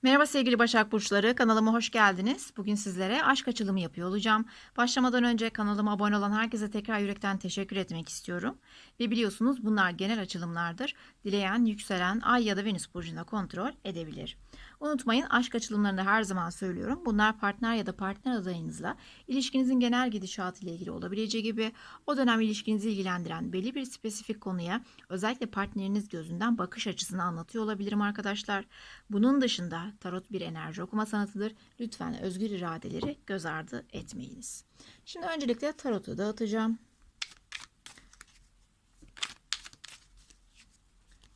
Merhaba sevgili Başak Burçları, kanalıma hoş geldiniz. Bugün sizlere aşk açılımı yapıyor olacağım. Başlamadan önce kanalıma abone olan herkese tekrar yürekten teşekkür etmek istiyorum. Ve biliyorsunuz bunlar genel açılımlardır. Dileyen, yükselen, ay ya da venüs burcuna kontrol edebilir. Unutmayın, aşk açılımlarında her zaman söylüyorum. Bunlar partner ya da partner adayınızla ilişkinizin genel gidişatı ile ilgili olabileceği gibi o dönem ilişkinizi ilgilendiren belli bir spesifik konuya özellikle partneriniz gözünden bakış açısını anlatıyor olabilirim arkadaşlar. Bunun dışında tarot bir enerji okuma sanatıdır. Lütfen özgür iradeleri göz ardı etmeyiniz. Şimdi öncelikle tarotu dağıtacağım.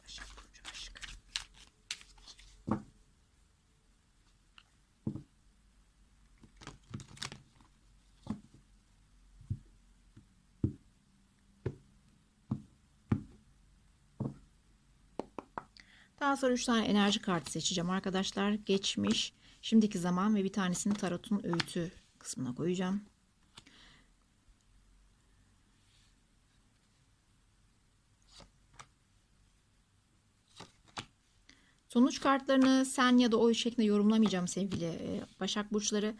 Başak Burcu aşk. Daha sonra 3 tane enerji kartı seçeceğim arkadaşlar. Geçmiş, şimdiki zaman ve bir tanesini tarotun öğütü kısmına koyacağım. Sonuç kartlarını sen ya da o şeklinde yorumlamayacağım sevgili Başak Burçları.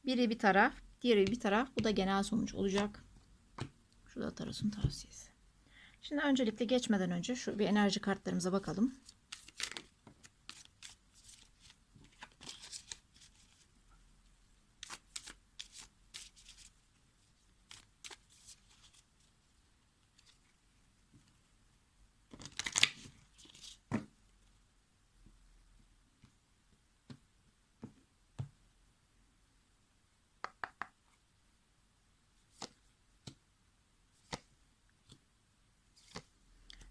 Biri bir taraf, diğeri bir taraf. Bu da genel sonuç olacak. Şurada tarotun tavsiyesi. Şimdi öncelikle geçmeden önce şu bir enerji kartlarımıza bakalım.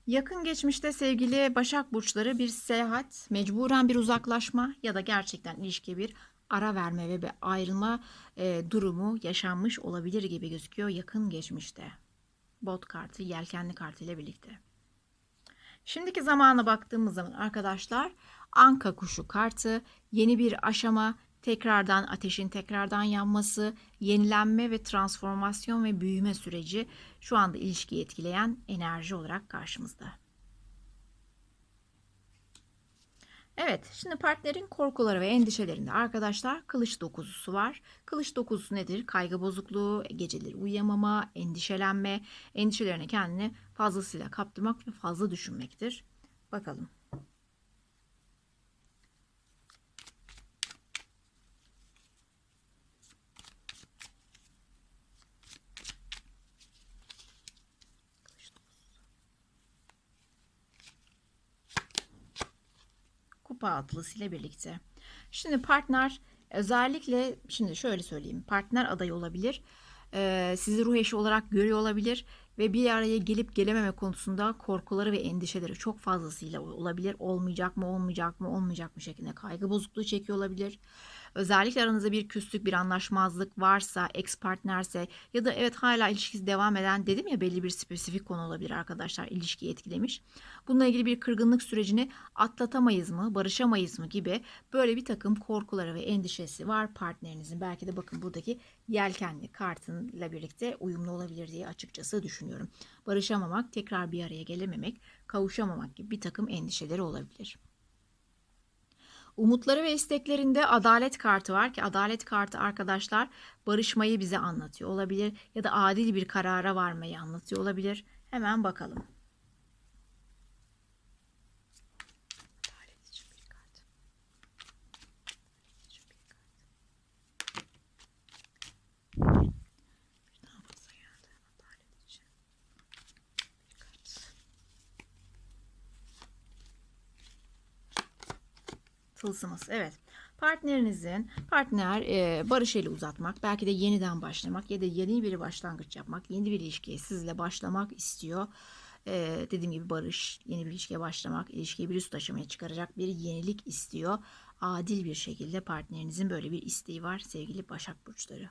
Yakın geçmişte sevgili Başak Burçları bir seyahat, mecburen bir uzaklaşma ya da gerçekten ilişkiye bir ara verme ve bir ayrılma durumu yaşanmış olabilir gibi gözüküyor yakın geçmişte. Bot kartı, yelkenli kartı ile birlikte. Şimdiki zamana baktığımız zaman arkadaşlar Anka kuşu kartı, yeni bir aşama, tekrardan ateşin tekrardan yanması, yenilenme ve transformasyon ve büyüme süreci şu anda ilişkiyi etkileyen enerji olarak karşımızda. Evet, şimdi partnerin korkuları ve endişelerinde arkadaşlar kılıç dokuzusu var. Kılıç dokuzusu nedir? Kaygı bozukluğu, geceleri uyuyamama, endişelenme, endişelerine kendini fazlasıyla kaptırmak ve fazla düşünmektir. Bakalım. Kupa atlısı ile birlikte. Şimdi partner özellikle şimdi şöyle söyleyeyim. Partner adayı olabilir. Sizi ruh eşi olarak görüyor olabilir ve bir araya gelip gelememe konusunda korkuları ve endişeleri çok fazlasıyla olabilir. Olmayacak mı, olmayacak mı, olmayacak mı şeklinde kaygı bozukluğu çekiyor olabilir. Özellikle aranızda bir küslük, bir anlaşmazlık varsa, ex partnerse ya da evet hala ilişkisi devam eden dedim ya belli bir spesifik konu olabilir arkadaşlar ilişkiyi etkilemiş. Bununla ilgili bir kırgınlık sürecini atlatamayız mı, barışamayız mı gibi böyle bir takım korkuları ve endişesi var partnerinizin. Belki de bakın buradaki yelkenli kartıyla birlikte uyumlu olabilir diye açıkçası düşünüyorum. Barışamamak, tekrar bir araya gelememek, kavuşamamak gibi bir takım endişeleri olabilir. Umutları ve isteklerinde adalet kartı var ki adalet kartı arkadaşlar barışmayı bize anlatıyor olabilir ya da adil bir karara varmayı anlatıyor olabilir. Hemen bakalım. Adalet için bir kart. Birden fazla geldi. Adalet için bir kart. Tılsımız, evet. Partner barış eli uzatmak, belki de yeniden başlamak ya da yeni bir başlangıç yapmak, yeni bir ilişkiye sizle başlamak istiyor. Dediğim gibi barış, yeni bir ilişkiye başlamak, ilişkiyi bir üst aşamaya çıkaracak bir yenilik istiyor. Adil bir şekilde partnerinizin böyle bir isteği var sevgili Başak Burçları.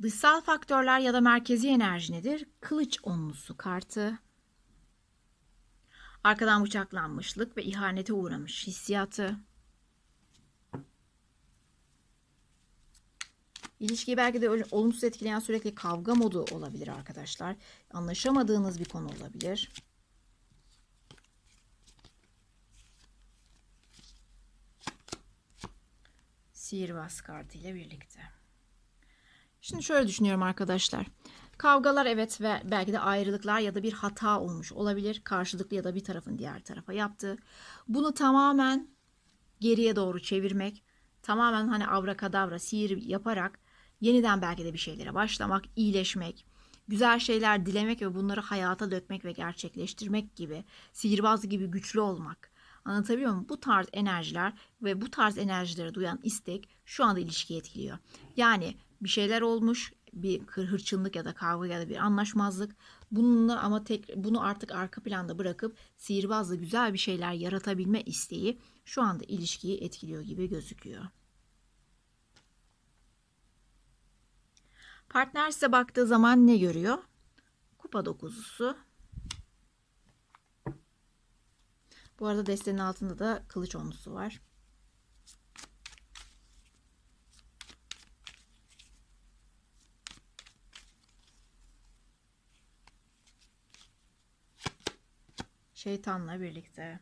Dışsal faktörler ya da merkezi enerji nedir? Kılıç onlusu kartı. Arkadan bıçaklanmışlık ve ihanete uğramış hissiyatı. İlişkiyi belki de olumsuz etkileyen sürekli kavga modu olabilir arkadaşlar. Anlaşamadığınız bir konu olabilir. Sihirbaz kartı ile birlikte. Şimdi şöyle düşünüyorum arkadaşlar. Kavgalar evet ve belki de ayrılıklar ya da bir hata olmuş olabilir. Karşılıklı ya da bir tarafın diğer tarafa yaptığı. Bunu tamamen geriye doğru çevirmek, tamamen hani abrakadabra sihir yaparak yeniden belki de bir şeylere başlamak, iyileşmek, güzel şeyler dilemek ve bunları hayata dökmek ve gerçekleştirmek gibi, sihirbaz gibi güçlü olmak. Anlatabiliyor muyum? Bu tarz enerjiler ve bu tarz enerjilere duyan istek şu anda ilişkiyi etkiliyor. Yani bir şeyler olmuş, bir hırçınlık ya da kavga ya da bir anlaşmazlık. Bununla ama bunu artık arka planda bırakıp sihirbazla güzel bir şeyler yaratabilme isteği şu anda ilişkiyi etkiliyor gibi gözüküyor. Partner size baktığı zaman ne görüyor? Kupa dokuzusu. Bu arada destenin altında da kılıç onlusu var. Şeytanla birlikte.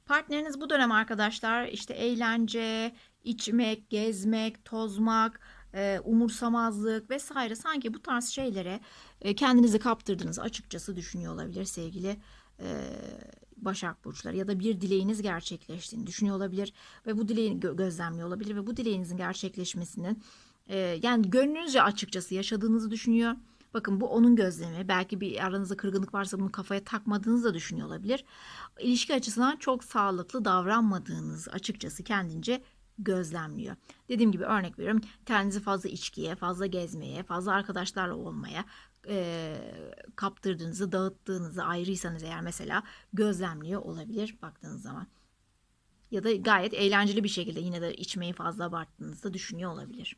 Partneriniz bu dönem arkadaşlar işte eğlence, içmek, gezmek, tozmak, umursamazlık vesaire sanki bu tarz şeylere kendinizi kaptırdığınızı açıkçası düşünüyor olabilir sevgili Başak Burçları ya da bir dileğiniz gerçekleştiğini düşünüyor olabilir ve bu dileğini gözlemliyor olabilir ve bu dileğinizin gerçekleşmesinin yani gönlünüzce açıkçası yaşadığınızı düşünüyor. Bakın bu onun gözlemi. Belki bir aranızda kırgınlık varsa bunu kafaya takmadığınızı da düşünüyor olabilir. İlişki açısından çok sağlıklı davranmadığınızı açıkçası kendince gözlemliyor. Dediğim gibi örnek veriyorum. Kendinizi fazla içkiye, fazla gezmeye, fazla arkadaşlarla olmaya kaptırdığınızı, dağıttığınızı ayrıysanız eğer mesela gözlemliyor olabilir baktığınız zaman. Ya da gayet eğlenceli bir şekilde yine de içmeyi fazla abarttığınızı düşünüyor olabilir.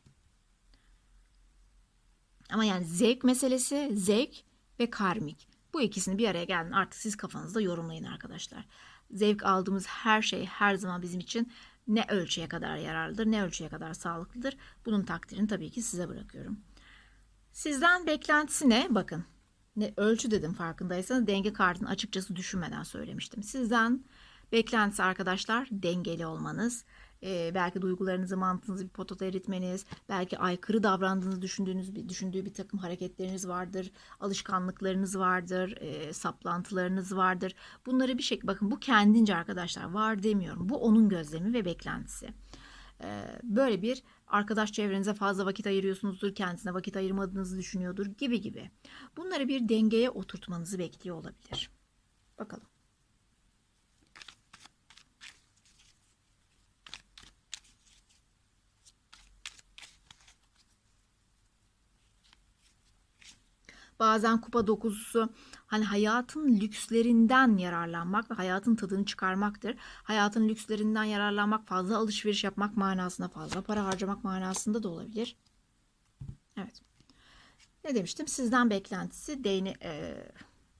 Ama yani zevk meselesi, zevk ve karmik. Bu ikisini bir araya gelin artık siz kafanızda yorumlayın arkadaşlar. Zevk aldığımız her şey her zaman bizim için ne ölçüye kadar yararlıdır, ne ölçüye kadar sağlıklıdır. Bunun takdirini tabii ki size bırakıyorum. Sizden beklentisi ne? Bakın. Ne ölçü dedim farkındaysanız denge kartını açıkçası düşünmeden söylemiştim. Sizden beklentisi arkadaşlar dengeli olmanız. Belki duygularınızı, mantığınızı bir potada eritmeniz, belki aykırı davrandığınızı düşündüğü bir takım hareketleriniz vardır, alışkanlıklarınız vardır, saplantılarınız vardır. Bunları bir şekilde bakın bu kendince arkadaşlar var demiyorum. Bu onun gözlemi ve beklentisi. Böyle bir arkadaş çevrenize fazla vakit ayırıyorsunuzdur, kendisine vakit ayırmadığınızı düşünüyordur gibi gibi. Bunları bir dengeye oturtmanızı bekliyor olabilir. Bakalım. Bazen kupa dokuzusu hani hayatın lükslerinden yararlanmak ve hayatın tadını çıkarmaktır. Hayatın lükslerinden yararlanmak, fazla alışveriş yapmak manasında, fazla para harcamak manasında da olabilir. Evet. Ne demiştim? Sizden beklentisi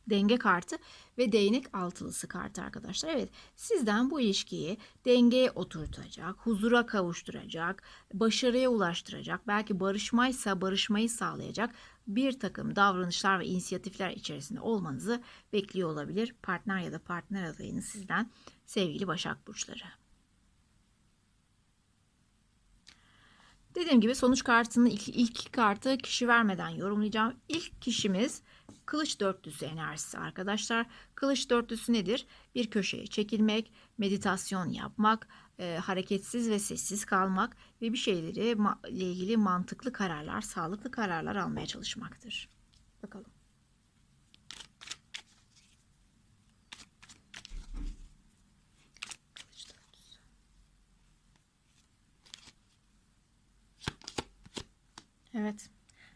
denge kartı ve değnek altılısı kartı arkadaşlar. Evet, sizden bu ilişkiyi dengeye oturtacak, huzura kavuşturacak, başarıya ulaştıracak, belki barışmaysa barışmayı sağlayacak bir takım davranışlar ve inisiyatifler içerisinde olmanızı bekliyor olabilir. Partner ya da partner adayınız sizden sevgili Başak Burçları. Dediğim gibi sonuç kartının ilk kartı kişi vermeden yorumlayacağım. İlk kişimiz Kılıç dörtlüsü enerjisi arkadaşlar. Kılıç dörtlüsü nedir? Bir köşeye çekilmek, meditasyon yapmak, hareketsiz ve sessiz kalmak ve bir şeyleri ile ilgili mantıklı kararlar, sağlıklı kararlar almaya çalışmaktır. Bakalım. Evet.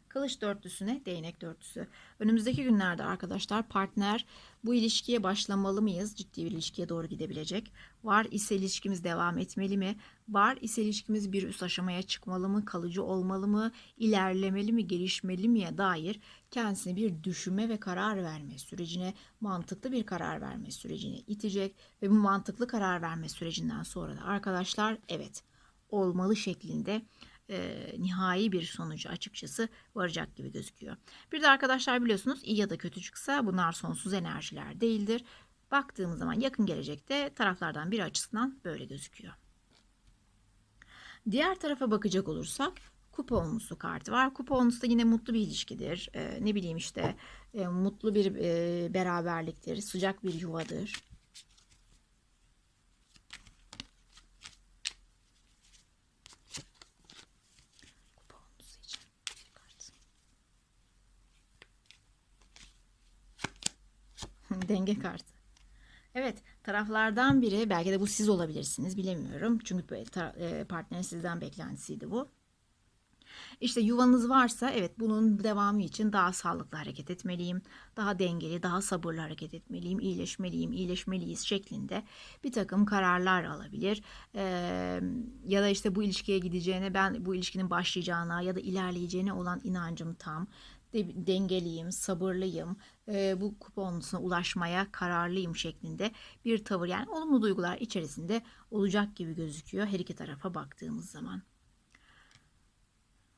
Kılıç dörtlüsüne değnek dörtlüsü. Önümüzdeki günlerde arkadaşlar partner bu ilişkiye başlamalı mıyız? Ciddi bir ilişkiye doğru gidebilecek. Var ise ilişkimiz devam etmeli mi? Var ise ilişkimiz bir üst aşamaya çıkmalı mı? Kalıcı olmalı mı? İlerlemeli mi? Gelişmeli miye dair kendisine bir düşünme ve karar verme sürecine, mantıklı bir karar verme sürecine itecek ve bu mantıklı karar verme sürecinden sonra da arkadaşlar evet olmalı şeklinde nihai bir sonucu açıkçası varacak gibi gözüküyor. Bir de arkadaşlar biliyorsunuz iyi ya da kötü çıksa bunlar sonsuz enerjiler değildir. Baktığımız zaman yakın gelecekte taraflardan biri açısından böyle gözüküyor. Diğer tarafa bakacak olursak kupa onlusu kartı var. Kupa onlusu da yine mutlu bir ilişkidir. Ne bileyim işte mutlu bir beraberliktir. Sıcak bir yuvadır. Kupa onlusu için bir kart. Denge kartı. Evet, taraflardan biri, belki de bu siz olabilirsiniz, bilemiyorum. Çünkü partnerin sizden beklentisiydi bu. İşte yuvanız varsa evet, bunun devamı için daha sağlıklı hareket etmeliyim, daha dengeli, daha sabırlı hareket etmeliyim, iyileşmeliyim, iyileşmeliyiz şeklinde bir takım kararlar alabilir. Ya da işte bu ilişkiye gideceğine, ben bu ilişkinin başlayacağına ya da ilerleyeceğine olan inancım tam. Dengeliyim, sabırlıyım, bu kuponlusuna ulaşmaya kararlıyım şeklinde bir tavır, yani olumlu duygular içerisinde olacak gibi gözüküyor her iki tarafa baktığımız zaman.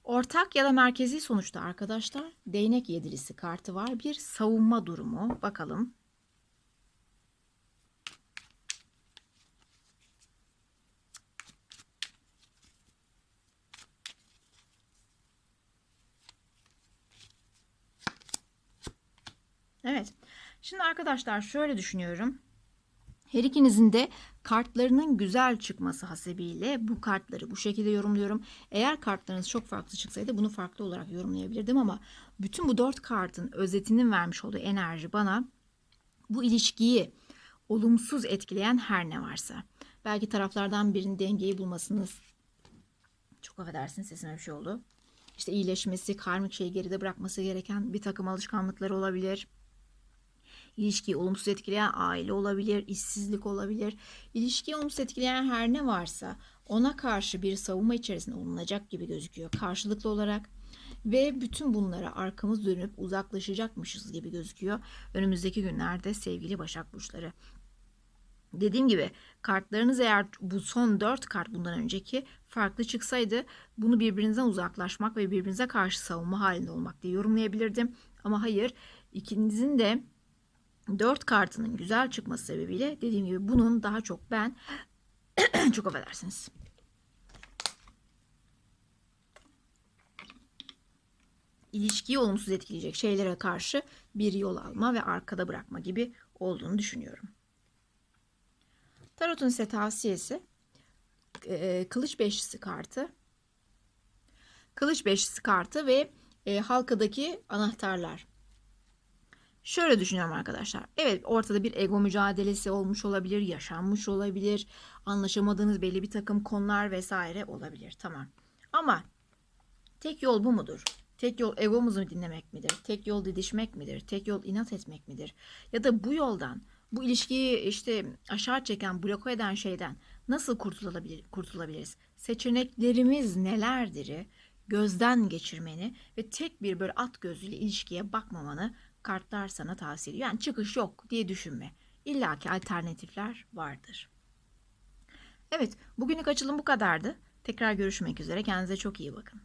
Ortak ya da merkezi sonuçta arkadaşlar değnek yedilisi kartı var. Bir savunma durumu. Bakalım. Evet. Şimdi arkadaşlar şöyle düşünüyorum. Her ikinizin de kartlarının güzel çıkması hasebiyle bu kartları bu şekilde yorumluyorum. Eğer kartlarınız çok farklı çıksaydı bunu farklı olarak yorumlayabilirdim ama bütün bu 4 kartın özetinin vermiş olduğu enerji bana bu ilişkiyi olumsuz etkileyen her ne varsa. Belki taraflardan birinin dengeyi bulmasınız. Çok affedersiniz, sesime bir şey oldu. İşte iyileşmesi, karmik şeyi geride bırakması gereken bir takım alışkanlıkları olabilir. İlişkiyi olumsuz etkileyen aile olabilir, işsizlik olabilir. İlişkiyi olumsuz etkileyen her ne varsa ona karşı bir savunma içerisinde olunacak gibi gözüküyor karşılıklı olarak. Ve bütün bunlara arkamız dönüp uzaklaşacakmışız gibi gözüküyor önümüzdeki günlerde sevgili Başak Burçları. Dediğim gibi kartlarınız, eğer bu son 4 kart bundan önceki farklı çıksaydı bunu birbirinizden uzaklaşmak ve birbirinize karşı savunma halinde olmak diye yorumlayabilirdim. Ama hayır, ikinizin de 4 kartının güzel çıkması sebebiyle dediğim gibi bunun daha çok ben çok affedersiniz. İlişkiyi olumsuz etkileyecek şeylere karşı bir yol alma ve arkada bırakma gibi olduğunu düşünüyorum. Tarot'un size tavsiyesi Kılıç Beşlisi kartı. Kılıç Beşlisi kartı ve halkadaki anahtarlar. Şöyle düşünüyorum arkadaşlar. Evet, ortada bir ego mücadelesi olmuş olabilir, yaşanmış olabilir, anlaşamadığınız belli bir takım konular vesaire olabilir. Tamam. Ama tek yol bu mudur? Tek yol egomuzu dinlemek midir? Tek yol didişmek midir? Tek yol inat etmek midir? Ya da bu yoldan, bu ilişkiyi işte aşağı çeken, bloke eden şeyden nasıl kurtulabiliriz? Seçeneklerimiz nelerdir? Gözden geçirmeni ve tek bir böyle at gözüyle ilişkiye bakmamanı kartlar sana tavsiye ediyor. Yani çıkış yok diye düşünme. İlla ki alternatifler vardır. Evet, bugünlük açılım bu kadardı. Tekrar görüşmek üzere. Kendinize çok iyi bakın.